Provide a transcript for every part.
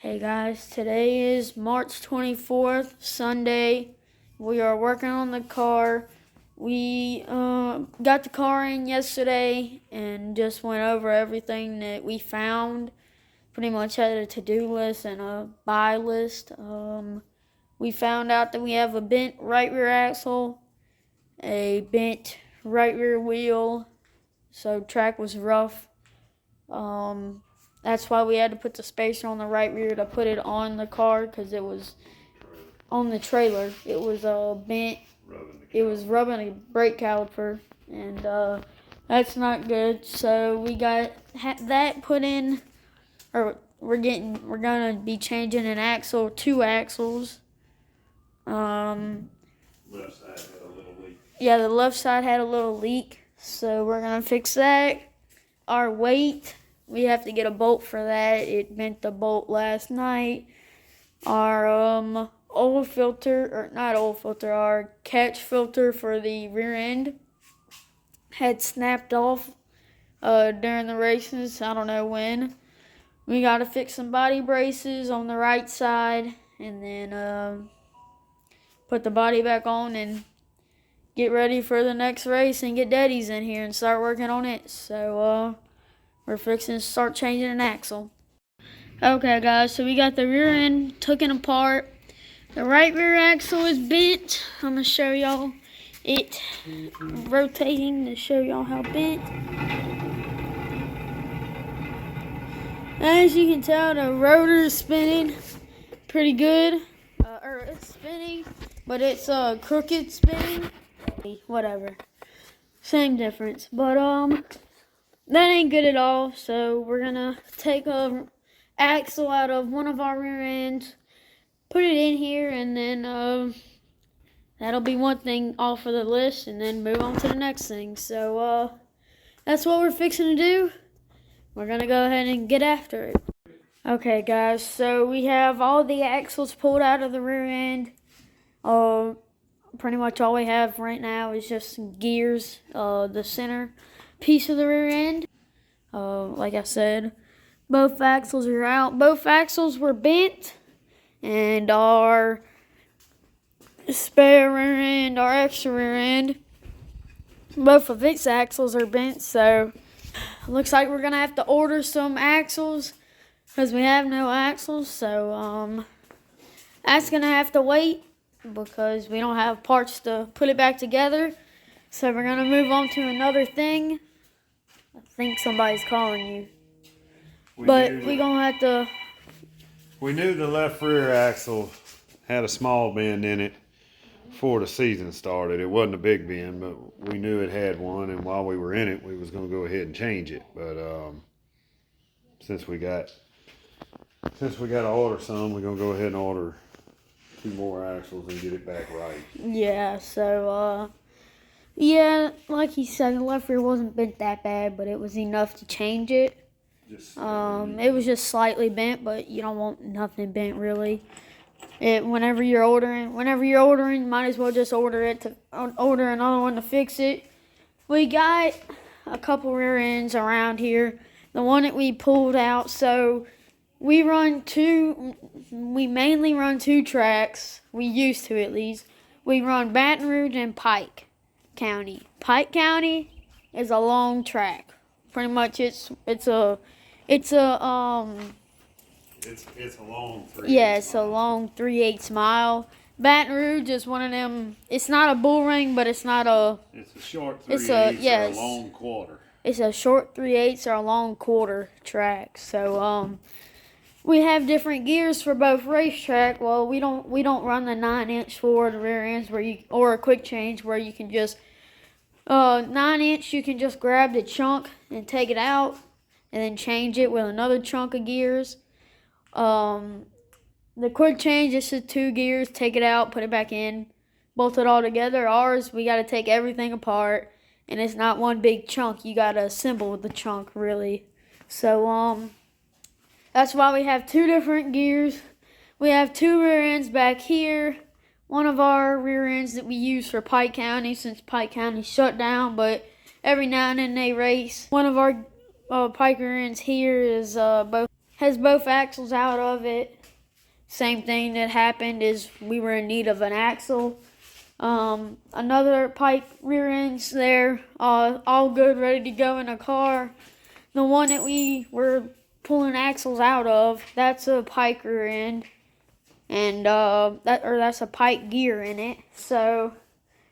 Hey guys, today is March 24th, Sunday. We are working on the car. We got the car in yesterday and just went over everything that we found. Pretty much had a to-do list and a buy list. We found out that we have a bent right rear axle, a bent right rear wheel, so track was rough. That's why we had to put the spacer on the right rear to put it on the car, because it was on the trailer. It was bent. It was rubbing a brake caliper, and that's not good. So we got that put in, or we're gonna be changing an axle, two axles. Left side had a little leak. Yeah, the left side had a little leak, so we're gonna fix that. Our weight, we have to get a bolt for that. It bent the bolt last night. Our oil filter, or not oil filter, our catch filter for the rear end had snapped off during the races. I don't know when. We got to fix some body braces on the right side, and then put the body back on and get ready for the next race and get Daddy's in here and start working on it. So we're fixing to start changing an axle. Okay guys, so we got the rear end taken apart. The right rear axle is bent. I'm gonna show y'all it rotating to show y'all how bent. As you can tell, the rotor is spinning pretty good. Or it's spinning, but it's crooked spinning. Whatever, same difference. But that ain't good at all. So we're gonna take a axle out of one of our rear ends, put it in here, and then that'll be one thing off of the list, and then move on to the next thing. So that's what we're fixing to do. We're gonna go ahead and get after it. Okay guys, so we have all the axles pulled out of the rear end. Pretty much all we have right now is just some gears, the center piece of the rear end. Like I said, both axles are out. Both axles were bent, and our spare rear end, our extra rear end, both of its axles are bent. So looks like we're gonna have to order some axles because we have no axles. So that's gonna have to wait because we don't have parts to put it back together. So we're gonna move on to another thing. I think somebody's calling you. We're gonna have to. We knew the left rear axle had a small bend in it before the season started. It wasn't a big bend, but we knew it had one, and while we were in it, we was gonna go ahead and change it. But since we got to order some, we're gonna go ahead and order 2 more axles and get it back right. Yeah. So yeah, like he said, the left rear wasn't bent that bad, but it was enough to change it. It was just slightly bent, but you don't want nothing bent really. Whenever you're ordering, you might as well just order another one to fix it. We got a couple rear ends around here. The one that we pulled out, so we mainly run 2 tracks. We used to, at least. We run Baton Rouge and Pike County. Pike County is a long track. Pretty much it's a long 3/8 yeah, it's a long 3/8 mile. Baton Rouge is one of them. It's not a bull ring, but it's not a. It's a short 3/8 or a long quarter. It's a short 3/8 or a long quarter track. So we have different gears for both racetrack. Well, we don't run the 9-inch forward rear ends or a quick change where you can just 9-inch. You can just grab the chunk and take it out, and then change it with another chunk of gears. The quick change is just 2 gears, take it out, put it back in, bolt it all together. Ours, we got to take everything apart, and it's not one big chunk. You got to assemble the chunk, really. So, that's why we have 2 different gears. We have 2 rear ends back here. One of our rear ends that we use for Pike County, since Pike County shut down, but every now and then they race. One of our Pike rear ends here is both has both axles out of it. Same thing that happened is we were in need of an axle. Another Pike rear end's there, all good, ready to go in the car. The one that we were pulling axles out of, that's a Pike rear end, and that's a Pike gear in it. So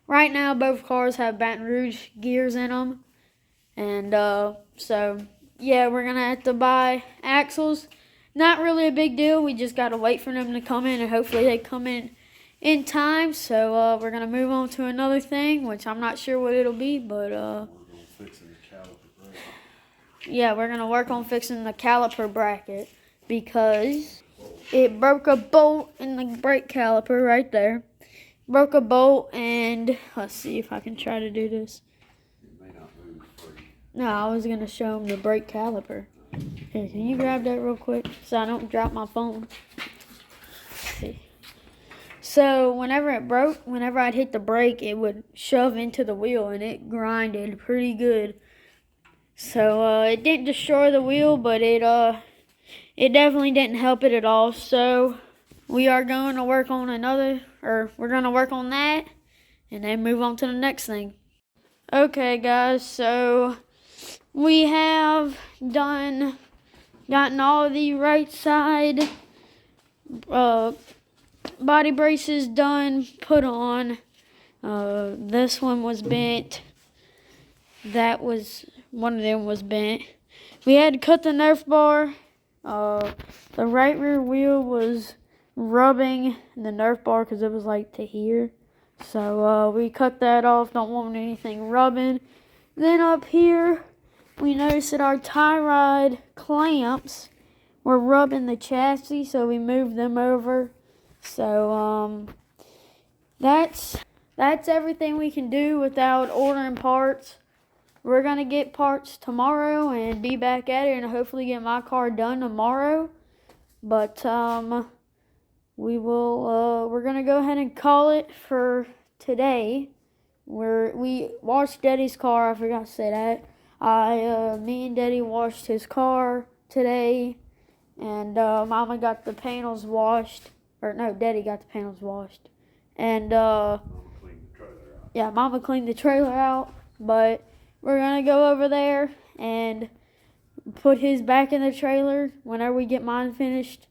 right now both cars have Baton Rouge gears in them, and so yeah, we're gonna have to buy axles. Not really a big deal. We just gotta wait for them to come in, and hopefully they come in time. So we're gonna move on to another thing, which I'm not sure what it'll be, but yeah, we're gonna work on fixing the caliper bracket because it broke a bolt in the brake caliper right there. Broke a bolt, and let's see if I can try to do this. No, I was gonna show him the brake caliper. Here, can you grab that real quick so I don't drop my phone? Let's see. So whenever it broke, whenever I'd hit the brake, it would shove into the wheel, and it grinded pretty good. So it didn't destroy the wheel, but it definitely didn't help it at all. So we are going to work on we're going to work on that, and then move on to the next thing. Okay, guys, so we have gotten all the right side body braces done, put on. This one was bent. One of them was bent. We had to cut the Nerf bar. The right rear wheel was rubbing the Nerf bar because it was like to here. So we cut that off. Don't want anything rubbing. Then up here, we noticed that our tie rod clamps were rubbing the chassis, so we moved them over. So that's everything we can do without ordering parts. We're gonna get parts tomorrow and be back at it, and hopefully get my car done tomorrow. But we're gonna go ahead and call it for today. We washed Daddy's car. I forgot to say that. Me and Daddy washed his car today, and Mama got the panels washed. Or no, Daddy got the panels washed, and yeah, Mama cleaned the trailer out. But we're gonna go over there and put his back in the trailer whenever we get mine finished.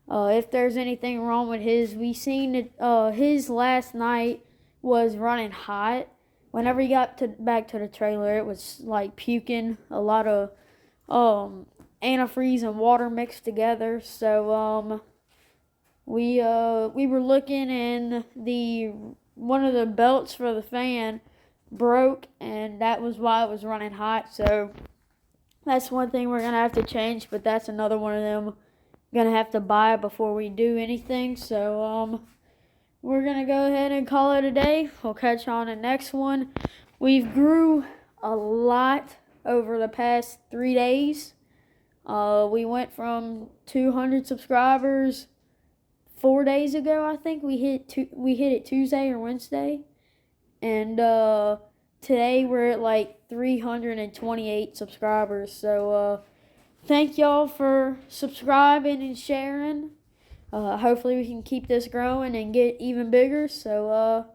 If there's anything wrong with his, we seen that his last night was running hot. Whenever he got back to the trailer, it was like puking, a lot of antifreeze and water mixed together. So we were looking, and one of the belts for the fan broke, and that was why it was running hot. So that's one thing we're gonna have to change, but that's another one of them gonna have to buy before we do anything. So we're gonna go ahead and call it a day. We'll catch you on the next one. We've grew a lot over the past 3 days. We went from 200 subscribers 4 days ago. I think we hit it Tuesday or Wednesday, and today we're at like 328 subscribers. So thank y'all for subscribing and sharing. Hopefully we can keep this growing and get even bigger. So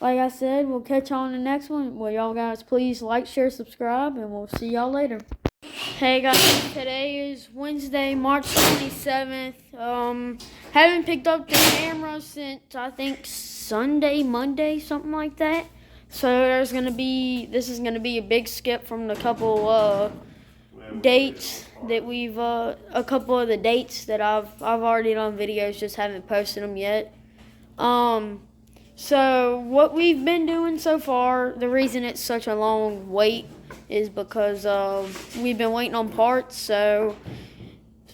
like I said, we'll catch you on the next one. Well, y'all guys, please like, share, subscribe, and we'll see y'all later. Hey guys, today is Wednesday, March 27th. Haven't picked up the camera since I think Monday, something like that. So this is gonna be a big skip from the couple dates that a couple of the dates that I've already done videos, just haven't posted them yet. So what we've been doing so far, the reason it's such a long wait is because we've been waiting on parts. So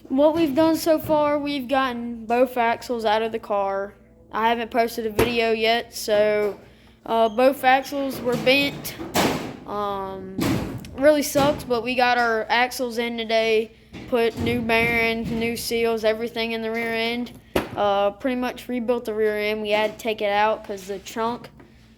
what we've done so far, we've gotten both axles out of the car. I haven't posted a video yet, so both axles were bent. Really sucks, but we got our axles in today, put new bearings, new seals, everything in the rear end. Pretty much rebuilt the rear end. We had to take it out because the trunk,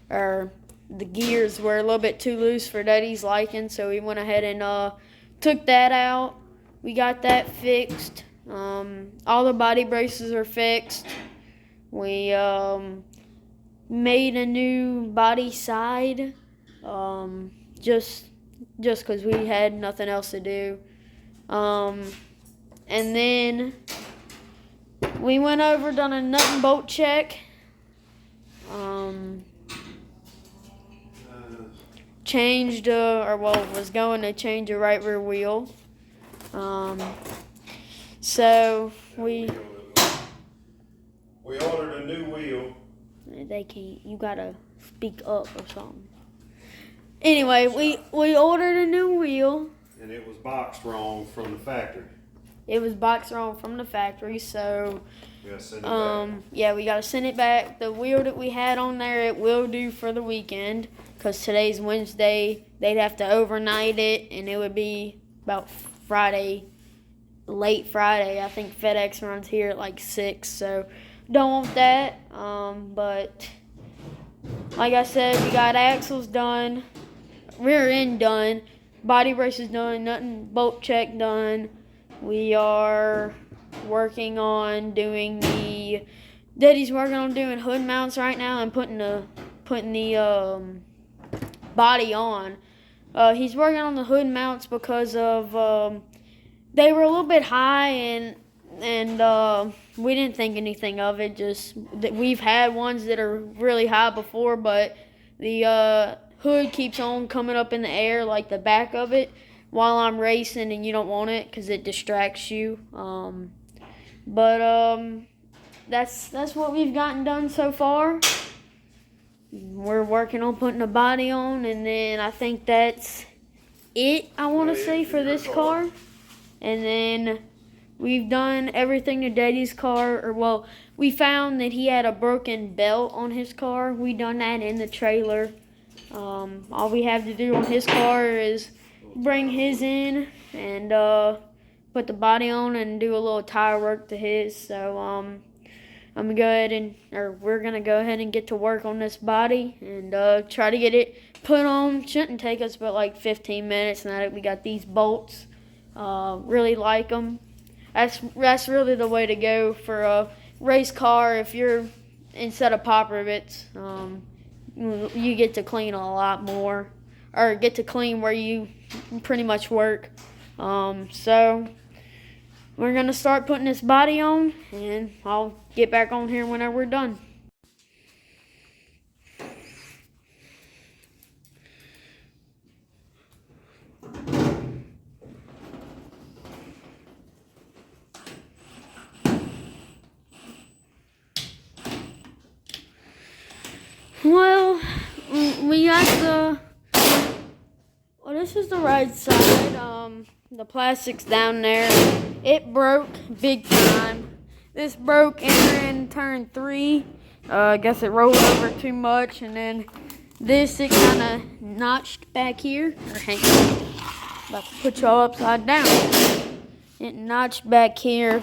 or the gears, were a little bit too loose for Daddy's liking, so we went ahead and took that out. We got that fixed. All the body braces are fixed. We made a new body side, just because we had nothing else to do. And then we went over, done a nut and bolt check. Changed, was going to change a right rear wheel. So we ordered a new wheel. They can't. You gotta speak up or something. Anyway, we ordered a new wheel. And it was boxed wrong from the factory. It was boxed wrong from the factory, so We gotta send it back. yeah, we gotta send it back. The wheel that we had on there, it will do for the weekend, because today's Wednesday. They'd have to overnight it, and it would be about Friday, late Friday. I think FedEx runs here at like 6, so don't want that. But like I said, we got axles done, rear end done, body braces done, nut and bolt check done. We are working on doing Daddy's working on doing hood mounts right now and putting the body on. He's working on the hood mounts because of they were a little bit high, and we didn't think anything of it. Just that we've had ones that are really high before, but the hood keeps on coming up in the air, like the back of it, while I'm racing, and you don't want it because it distracts you. That's what we've gotten done so far. We're working on putting the body on, and then I think that's it, I want to say, for this car. And then we've done everything to Daddy's car. We found that he had a broken belt on his car. We done that in the trailer. All we have to do on his car is bring his in and put the body on and do a little tire work to his. So we're gonna go ahead and get to work on this body and try to get it put on. Shouldn't take us but like 15 minutes now that we got these bolts. Really like them. That's really the way to go for a race car. If you're instead of pop rivets, you get to clean a lot more, or get to clean where you pretty much work. So we're gonna start putting this body on, and I'll get back on here whenever we're done. Well, we got this is the right side. The plastic's down there. It broke big time. This broke in turn 3. I guess it rolled over too much, and then this, it kind of notched back here. Hang on. About to put y'all upside down. It notched back here.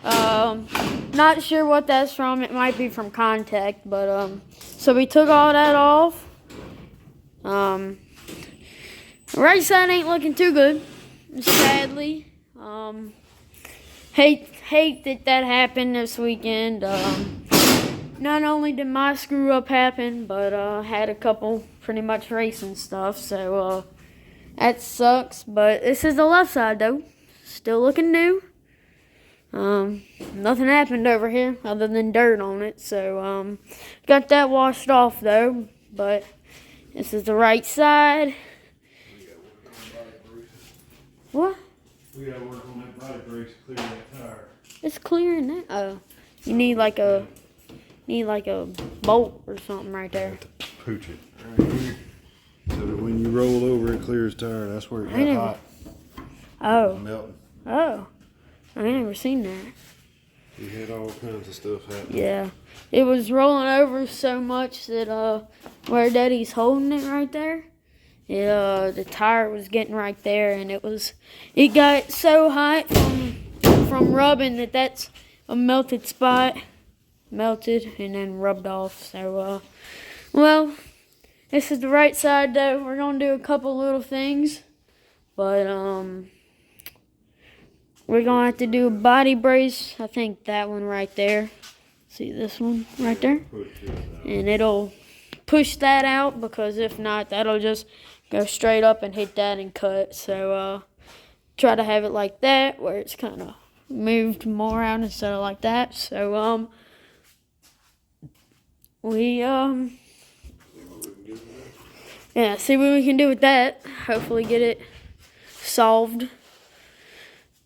Not sure what that's from. It might be from contact, but so we took all that off. Right side ain't looking too good, sadly. Hate that happened this weekend. Not only did my screw up happen, but had a couple pretty much racing stuff, so that sucks. But this is the left side though, still looking new. Nothing happened over here other than dirt on it, so got that washed off though. But this is the right side. What? We gotta work on that body brace to clear that tire. It's clearing that. Oh, you need like a bolt or something right there. Pooch it right here, so that when you roll over, it clears tire. That's where it got hot. Oh. Melting. Oh. I ain't never seen that. You had all kinds of stuff happening. Yeah. It was rolling over so much that where Daddy's holding it right there, the tire was getting right there, and it got so hot from rubbing that's a melted spot. Melted and then rubbed off. So well, this is the right side though. We're gonna do a couple little things, but we're gonna have to do a body brace. I think that one right there. See this one right there? And it'll push that out, because if not, that'll just go straight up and hit that and cut. So try to have it like that, where it's kind of moved more out instead of like that. So yeah, see what we can do with that. Hopefully get it solved.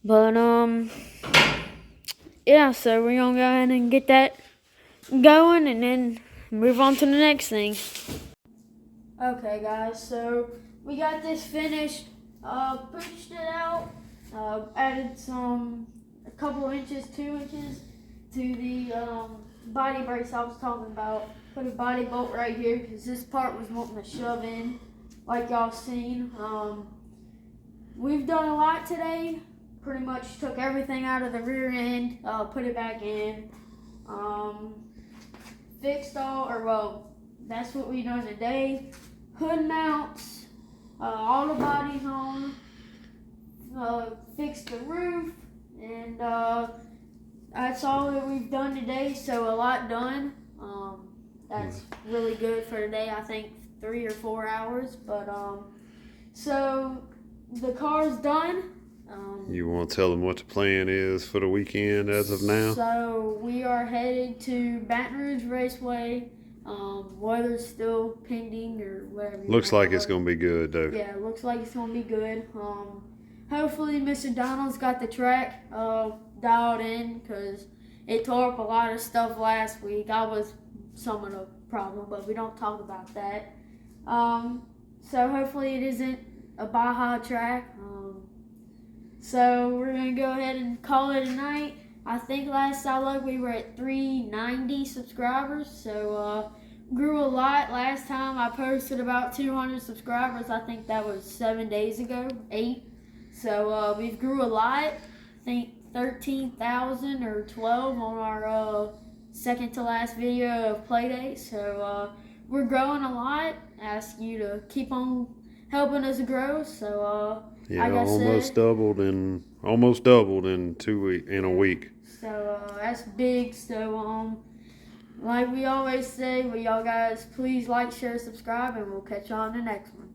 But yeah, so we're gonna go ahead and get that going and then move on to the next thing. Okay guys, so we got this finished, pushed it out, added a couple inches, 2 inches to the body brace I was talking about. Put a body bolt right here because this part was wanting to shove in, like y'all seen. We've done a lot today. Pretty much took everything out of the rear end, put it back in, fixed that's what we done today. Hood mounts, all the bodies on, fixed the roof, and that's all that we've done today. So a lot done. That's really good for today. I think 3 or 4 hours. But so the car's done. You want to tell them what the plan is for the weekend as of now? So we are headed to Baton Rouge Raceway. Weather's still pending or whatever. Looks like it's going to be good, though. Yeah, it looks like it's going to be good. Hopefully Mr. Donald's got the track dialed in, because it tore up a lot of stuff last week. I was some of the problem, but we don't talk about that. So hopefully it isn't a Baja track. So we're going to go ahead and call it a night. I think last I looked we were at 390 subscribers. So grew a lot. Last time I posted about 200 subscribers. I think that was 7 days ago, 8. So we've grew a lot. I think 13,000 or 12 on our second to last video of Playdate. So we're growing a lot. Ask you to keep on helping us grow. So yeah, like almost doubled in a week. So that's big. So like we always say, y'all guys please like, share, subscribe, and we'll catch you on the next one.